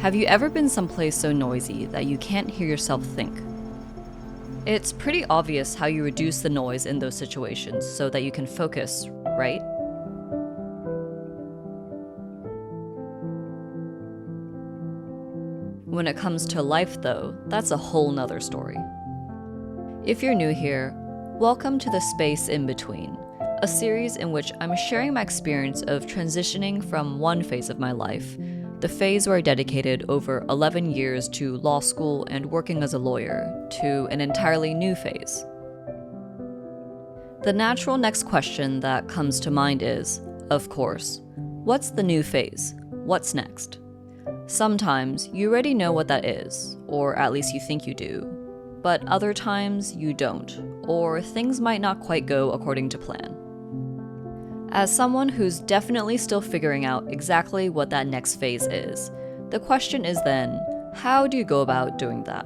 Have you ever been someplace so noisy that you can't hear yourself think? It's pretty obvious how you reduce the noise in those situations so that you can focus, right? When it comes to life, though, that's a whole nother story. If you're new here, welcome to The Space In Between, a series in which I'm sharing my experience of transitioning from one phase of my life, the phase where I dedicated over 11 years to law school and working as a lawyer, to an entirely new phase. The natural next question that comes to mind is, of course, what's the new phase? What's next? Sometimes you already know what that is, or at least you think you do, but other times you don't, or things might not quite go according to plan. As someone who's definitely still figuring out exactly what that next phase is, the question is then, how do you go about doing that?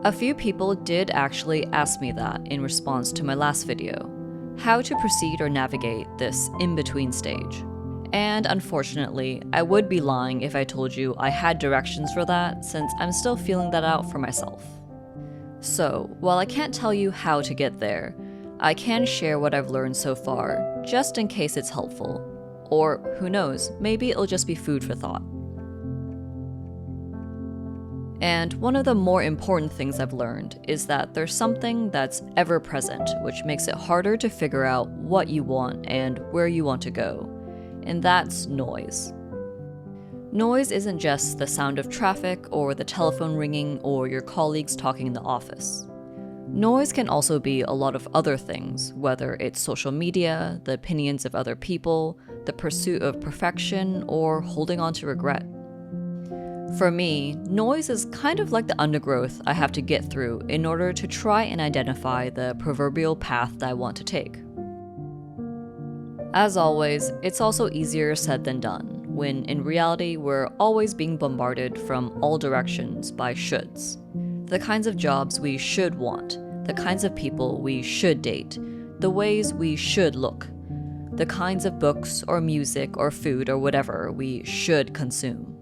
A few people did actually ask me that in response to my last video, how to proceed or navigate this in-between stage. And unfortunately, I would be lying if I told you I had directions for that, since I'm still feeling that out for myself. So, while I can't tell you how to get there, I can share what I've learned so far, just in case it's helpful. Or, who knows, maybe it'll just be food for thought. And one of the more important things I've learned is that there's something that's ever present, which makes it harder to figure out what you want and where you want to go. And that's noise. Noise isn't just the sound of traffic or the telephone ringing or your colleagues talking in the office. Noise can also be a lot of other things, whether it's social media, the opinions of other people, the pursuit of perfection, or holding on to regret. For me, noise is kind of like the undergrowth I have to get through in order to try and identify the proverbial path that I want to take. As always, it's also easier said than done, when in reality we're always being bombarded from all directions by shoulds. The kinds of jobs we should want, the kinds of people we should date, the ways we should look, the kinds of books or music or food or whatever we should consume.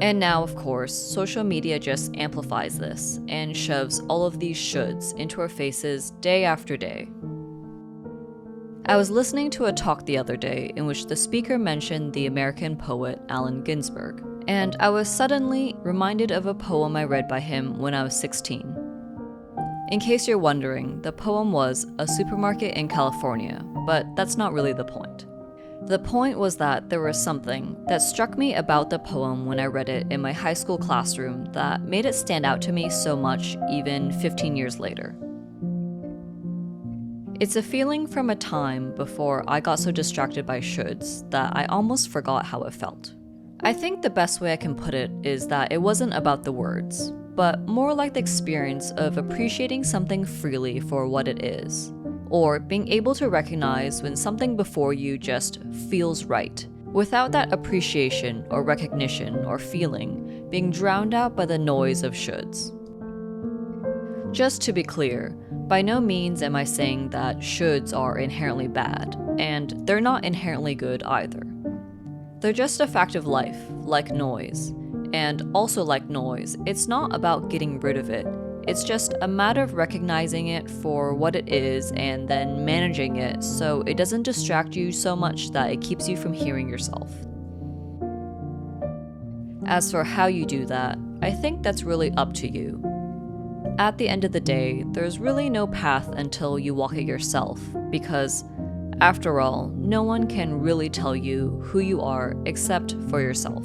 And now, of course, social media just amplifies this and shoves all of these shoulds into our faces day after day. I was listening to a talk the other day in which the speaker mentioned the American poet Allen Ginsberg, and I was suddenly reminded of a poem I read by him when I was 16. In case you're wondering, the poem was A Supermarket in California, but that's not really the point. The point was that there was something that struck me about the poem when I read it in my high school classroom that made it stand out to me so much even 15 years later. It's a feeling from a time before I got so distracted by shoulds that I almost forgot how it felt. I think the best way I can put it is that it wasn't about the words, but more like the experience of appreciating something freely for what it is, or being able to recognize when something before you just feels right, without that appreciation or recognition or feeling being drowned out by the noise of shoulds. Just to be clear, by no means am I saying that shoulds are inherently bad, and they're not inherently good either. They're just a fact of life, like noise. And also like noise, it's not about getting rid of it. It's just a matter of recognizing it for what it is and then managing it so it doesn't distract you so much that it keeps you from hearing yourself. As for how you do that, I think that's really up to you. At the end of the day, there's really no path until you walk it yourself, because, after all, no one can really tell you who you are except for yourself.